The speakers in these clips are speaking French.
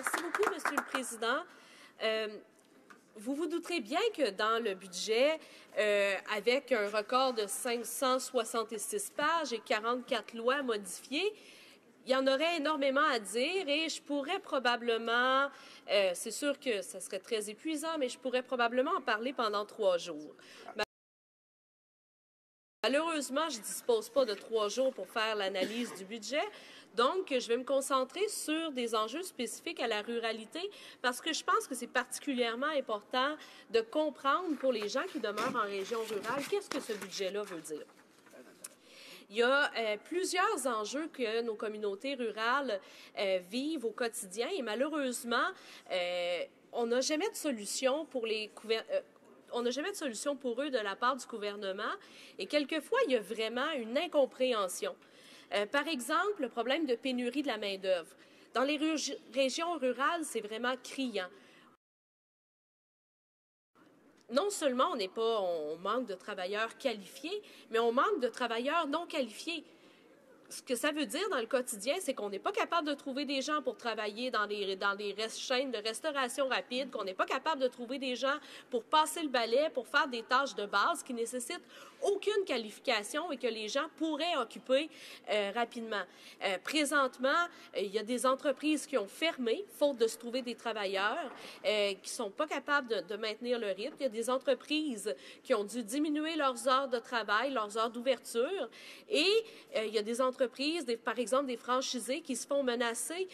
Merci beaucoup, Monsieur le Président. Vous vous douterez bien que dans le budget, avec un record de 566 pages et 44 lois modifiées, il y en aurait énormément à dire et je pourrais probablement, c'est sûr que ça serait très épuisant, mais je pourrais probablement en parler pendant 3 jours. Malheureusement, je ne dispose pas de 3 jours pour faire l'analyse du budget, donc je vais me concentrer sur des enjeux spécifiques à la ruralité parce que je pense que c'est particulièrement important de comprendre pour les gens qui demeurent en région rurale qu'est-ce que ce budget-là veut dire. Il y a plusieurs enjeux que nos communautés rurales vivent au quotidien et malheureusement, on n'a jamais de solution pour on n'a jamais de solution pour eux de la part du gouvernement et quelquefois, il y a vraiment une incompréhension. Par exemple, le problème de pénurie de la main-d'œuvre. Dans les régions rurales, c'est vraiment criant. Non seulement on manque de travailleurs qualifiés, mais on manque de travailleurs non qualifiés. Ce que ça veut dire dans le quotidien, c'est qu'on n'est pas capable de trouver des gens pour travailler dans les chaînes de restauration rapide, qu'on n'est pas capable de trouver des gens pour passer le balai, pour faire des tâches de base qui nécessitent aucune qualification et que les gens pourraient occuper rapidement. Présentement, il y a des entreprises qui ont fermé, faute de se trouver des travailleurs, qui sont pas capables de maintenir le rythme. Il y a des entreprises qui ont dû diminuer leurs heures de travail, leurs heures d'ouverture, et il y a des entreprises, par exemple des franchisés qui se font menacer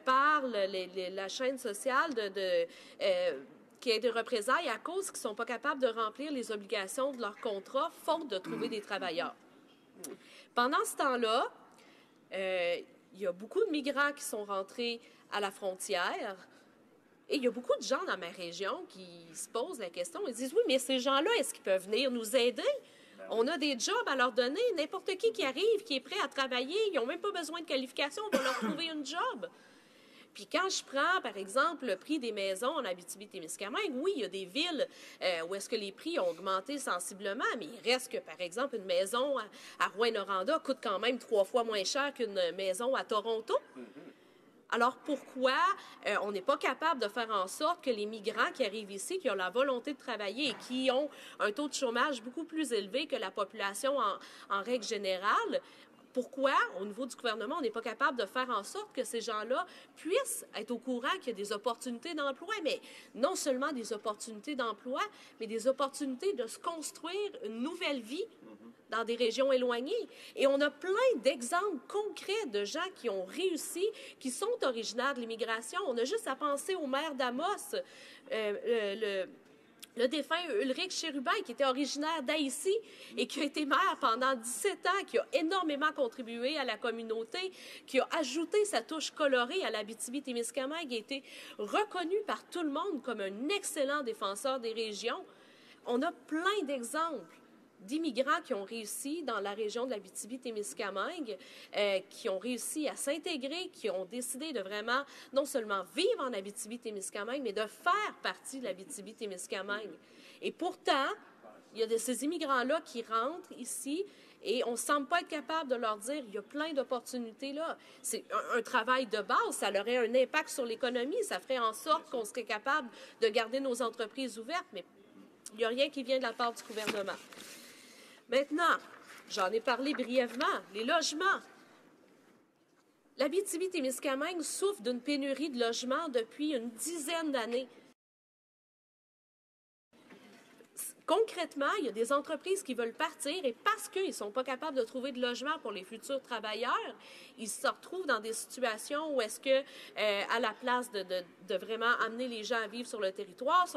par la chaîne sociale qui a des représailles à cause qu'ils ne sont pas capables de remplir les obligations de leur contrat, faute de trouver des travailleurs. Pendant ce temps-là, il y a beaucoup de migrants qui sont rentrés à la frontière. Et il y a beaucoup de gens dans ma région qui se posent la question, ils disent, oui, mais ces gens-là, est-ce qu'ils peuvent venir nous aider? On a des jobs à leur donner. N'importe qui arrive, qui est prêt à travailler, ils n'ont même pas besoin de qualification, on va leur trouver une job. Puis quand je prends, par exemple, le prix des maisons en Abitibi-Témiscamingue, oui, il y a des villes où est-ce que les prix ont augmenté sensiblement, mais il reste que, par exemple, une maison à Rouyn-Noranda coûte quand même 3 fois moins cher qu'une maison à Toronto. Alors pourquoi on n'est pas capable de faire en sorte que les migrants qui arrivent ici, qui ont la volonté de travailler et qui ont un taux de chômage beaucoup plus élevé que la population en règle générale, pourquoi, au niveau du gouvernement, on n'est pas capable de faire en sorte que ces gens-là puissent être au courant qu'il y a des opportunités d'emploi, mais non seulement des opportunités d'emploi, mais des opportunités de se construire une nouvelle vie dans des régions éloignées. Et on a plein d'exemples concrets de gens qui ont réussi, qui sont originaires de l'immigration. On a juste à penser au maire d'Amos, le défunt Ulrich Chérubin, qui était originaire d'Haïti et qui a été maire pendant 17 ans, qui a énormément contribué à la communauté, qui a ajouté sa touche colorée à l'Abitibi-Témiscamingue, qui a été reconnu par tout le monde comme un excellent défenseur des régions. On a plein d'exemples d'immigrants qui ont réussi dans la région de l'Abitibi-Témiscamingue, qui ont réussi à s'intégrer, qui ont décidé de vraiment non seulement vivre en Abitibi-Témiscamingue, mais de faire partie de l'Abitibi-Témiscamingue. Et pourtant, il y a ces immigrants-là qui rentrent ici et on ne semble pas être capable de leur dire il y a plein d'opportunités là. C'est un travail de base, ça aurait un impact sur l'économie, ça ferait en sorte qu'on serait capable de garder nos entreprises ouvertes, mais il n'y a rien qui vient de la part du gouvernement. Maintenant, j'en ai parlé brièvement, les logements. L'Abitibi-Témiscamingue souffre d'une pénurie de logements depuis une dizaine d'années. Concrètement, il y a des entreprises qui veulent partir et parce qu'ils ne sont pas capables de trouver de logement pour les futurs travailleurs, ils se retrouvent dans des situations où est-ce que, à la place de vraiment amener les gens à vivre sur le territoire,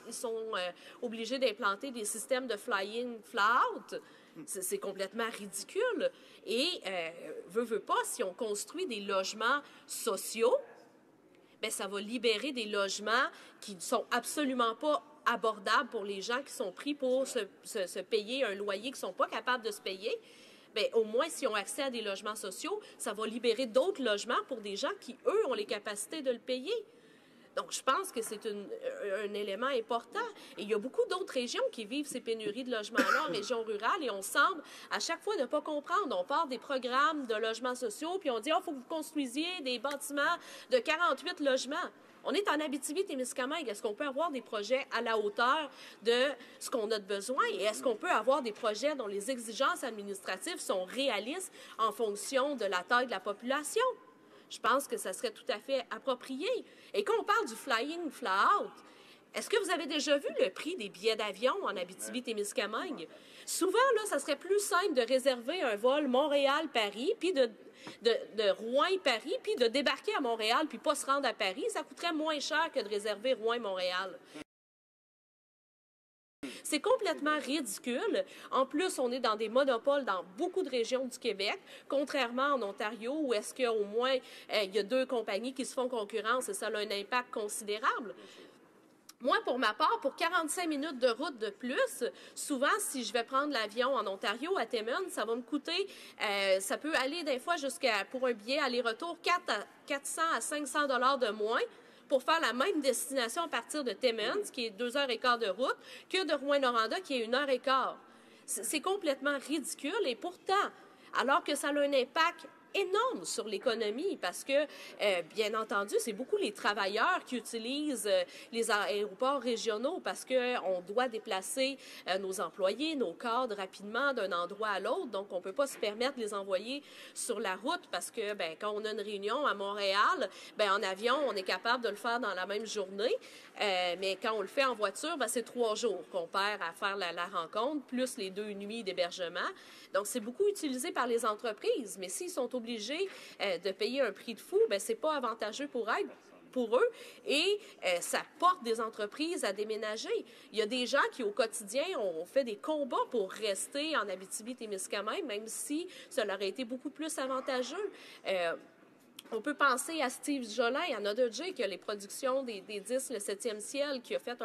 ils sont obligés d'implanter des systèmes de fly-in, fly-out. C'est complètement ridicule. Et, veut pas, si on construit des logements sociaux, bien, ça va libérer des logements qui ne sont absolument pas abordables pour les gens qui sont pris pour se payer un loyer, qui ne sont pas capables de se payer. Bien, au moins, s'ils ont accès à des logements sociaux, ça va libérer d'autres logements pour des gens qui, eux, ont les capacités de le payer. Donc, je pense que c'est un élément important. Et il y a beaucoup d'autres régions qui vivent ces pénuries de logements-là, en région rurale, et on semble à chaque fois ne pas comprendre. On part des programmes de logements sociaux, puis on dit, faut que vous construisiez des bâtiments de 48 logements. On est en Abitibi-Témiscamingue. Est-ce qu'on peut avoir des projets à la hauteur de ce qu'on a de besoin? Et est-ce qu'on peut avoir des projets dont les exigences administratives sont réalistes en fonction de la taille de la population? Je pense que ça serait tout à fait approprié. Et quand on parle du fly-in, fly-out, est-ce que vous avez déjà vu le prix des billets d'avion en Abitibi-Témiscamingue? Souvent, là, ça serait plus simple de réserver un vol Montréal-Paris, puis de Rouen-Paris, puis de débarquer à Montréal, puis pas se rendre à Paris. Ça coûterait moins cher que de réserver Rouen-Montréal. C'est complètement ridicule. En plus, on est dans des monopoles dans beaucoup de régions du Québec, contrairement en Ontario, où est-ce qu'au moins il y a 2 compagnies qui se font concurrence et ça a un impact considérable. Moi, pour ma part, pour 45 minutes de route de plus, souvent, si je vais prendre l'avion en Ontario, à Timmins, ça va me coûter, ça peut aller des fois jusqu'à, pour un billet aller-retour, 400 à 500 $ de moins pour faire la même destination à partir de Timmins, qui est 2h15 de route, que de Rouyn-Noranda, qui est 1h15. C'est complètement ridicule et pourtant, alors que ça a un impact énorme sur l'économie parce que, bien entendu, c'est beaucoup les travailleurs qui utilisent les aéroports régionaux parce qu'on doit déplacer nos employés, nos cadres rapidement d'un endroit à l'autre. Donc, on ne peut pas se permettre de les envoyer sur la route parce que, bien, quand on a une réunion à Montréal, bien, en avion, on est capable de le faire dans la même journée. Mais quand on le fait en voiture, bien, c'est 3 jours qu'on perd à faire la rencontre, plus les 2 nuits d'hébergement. Donc, c'est beaucoup utilisé par les entreprises. Mais s'ils sont obligés de payer un prix de fou, bien, c'est pas avantageux pour eux et ça porte des entreprises à déménager. Il y a des gens qui, au quotidien, ont fait des combats pour rester en Abitibi-Témiscamingue, même si ça leur a été beaucoup plus avantageux. On peut penser à Steve Jolin, à Another J, qui a les productions des 10, le 7e ciel, qui a fait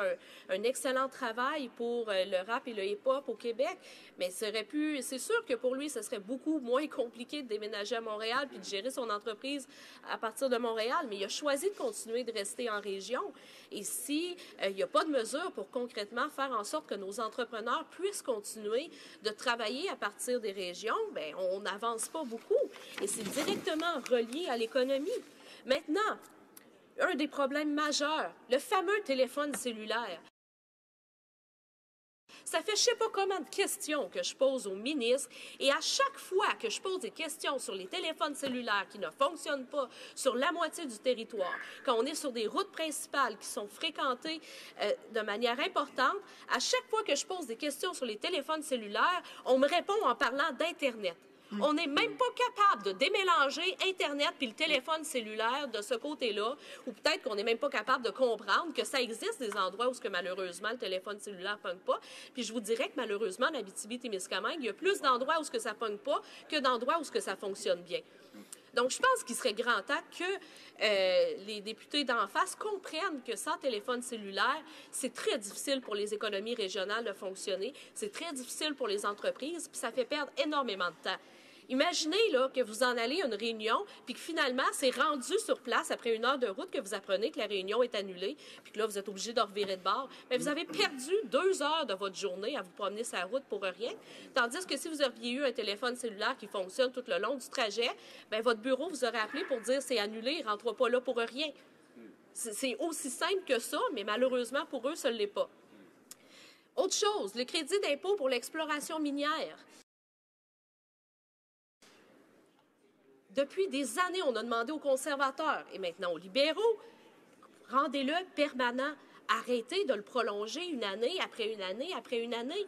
un excellent travail pour le rap et le hip-hop au Québec. Mais c'est sûr que pour lui, ce serait beaucoup moins compliqué de déménager à Montréal puis de gérer son entreprise à partir de Montréal. Mais il a choisi de continuer de rester en région. Et si il n'y a pas de mesures pour concrètement faire en sorte que nos entrepreneurs puissent continuer de travailler à partir des régions, bien, on n'avance pas beaucoup. Et c'est directement relié à l'économie. Maintenant, un des problèmes majeurs, le fameux téléphone cellulaire. Ça fait je ne sais pas combien de questions que je pose au ministre et à chaque fois que je pose des questions sur les téléphones cellulaires qui ne fonctionnent pas sur la moitié du territoire, quand on est sur des routes principales qui sont fréquentées de manière importante, à chaque fois que je pose des questions sur les téléphones cellulaires, on me répond en parlant d'Internet. On n'est même pas capable de démélanger Internet puis le téléphone cellulaire de ce côté-là, ou peut-être qu'on n'est même pas capable de comprendre que ça existe des endroits où, malheureusement, le téléphone cellulaire ne pogne pas. Puis je vous dirais que, malheureusement, en Abitibi-Témiscamingue, il y a plus d'endroits où ça ne pogne pas que d'endroits où ça fonctionne bien. Donc, je pense qu'il serait grand temps que les députés d'en face comprennent que sans téléphone cellulaire, c'est très difficile pour les économies régionales de fonctionner, c'est très difficile pour les entreprises, puis ça fait perdre énormément de temps. Imaginez là, que vous en allez à une réunion, puis que finalement, c'est rendu sur place après 1 heure de route que vous apprenez que la réunion est annulée, puis que là, vous êtes obligé de revirer de bord. Mais vous avez perdu 2 heures de votre journée à vous promener sur la route pour rien. Tandis que si vous aviez eu un téléphone cellulaire qui fonctionne tout le long du trajet, bien, votre bureau vous aurait appelé pour dire c'est annulé, il ne rentre pas là pour rien. C'est aussi simple que ça, mais malheureusement pour eux, ça ne l'est pas. Autre chose, le crédit d'impôt pour l'exploration minière. Depuis des années, on a demandé aux conservateurs et maintenant aux libéraux, rendez-le permanent. Arrêtez de le prolonger 1 année après 1 année après 1 année.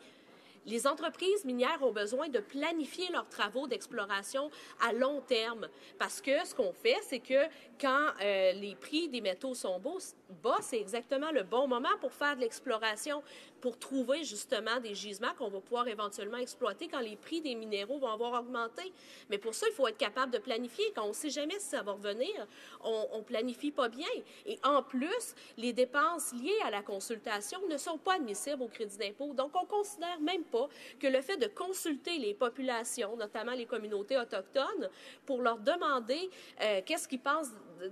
Les entreprises minières ont besoin de planifier leurs travaux d'exploration à long terme parce que ce qu'on fait, c'est que quand les prix des métaux sont bas, c'est exactement le bon moment pour faire de l'exploration. pour trouver justement des gisements qu'on va pouvoir éventuellement exploiter quand les prix des minéraux vont avoir augmenté. Mais pour ça, il faut être capable de planifier. Quand on ne sait jamais si ça va revenir, on ne planifie pas bien. Et en plus, les dépenses liées à la consultation ne sont pas admissibles au crédit d'impôt. Donc, on ne considère même pas que le fait de consulter les populations, notamment les communautés autochtones, pour leur demander qu'est-ce qu'ils pensent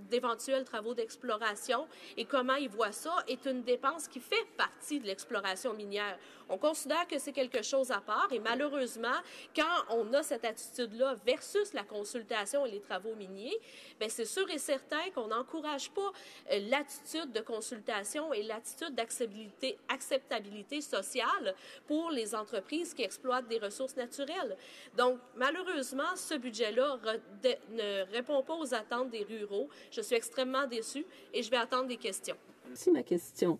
d'éventuels travaux d'exploration et comment ils voient ça, est une dépense qui fait partie de l'exploration minière. On considère que c'est quelque chose à part et malheureusement, quand on a cette attitude-là versus la consultation et les travaux miniers, bien, c'est sûr et certain qu'on n'encourage pas l'attitude de consultation et l'attitude d'acceptabilité sociale pour les entreprises qui exploitent des ressources naturelles. Donc, malheureusement, ce budget-là ne répond pas aux attentes des ruraux. Je suis extrêmement déçue et je vais attendre des questions. Voici ma question.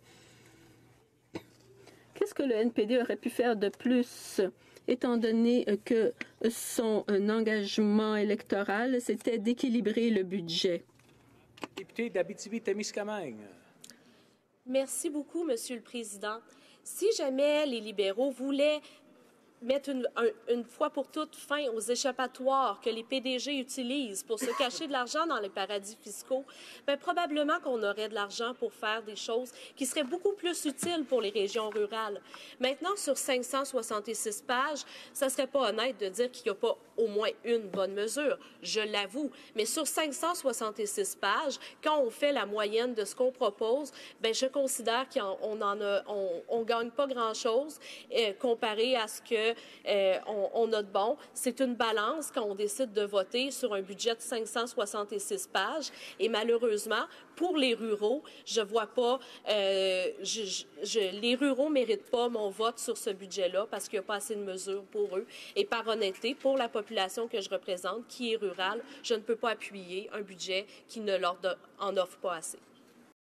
Qu'est-ce que le NPD aurait pu faire de plus, étant donné que son engagement électoral, c'était d'équilibrer le budget? Député d'Abitibi-Témiscamingue. Merci beaucoup, Monsieur le Président. Si jamais les libéraux voulaient mettre une fois pour toutes fin aux échappatoires que les PDG utilisent pour se cacher de l'argent dans les paradis fiscaux, bien, probablement qu'on aurait de l'argent pour faire des choses qui seraient beaucoup plus utiles pour les régions rurales. Maintenant, sur 566 pages, ça ne serait pas honnête de dire qu'il n'y a pas au moins une bonne mesure, je l'avoue. Mais sur 566 pages, quand on fait la moyenne de ce qu'on propose, bien, je considère qu'on gagne pas grand-chose comparé à ce que on a de bon. C'est une balance quand on décide de voter sur un budget de 566 pages. Et malheureusement, pour les ruraux, je vois pas, les ruraux méritent pas mon vote sur ce budget-là parce qu'il n'y a pas assez de mesures pour eux. Et par honnêteté, pour la population que je représente, qui est rurale, je ne peux pas appuyer un budget qui ne leur en offre pas assez.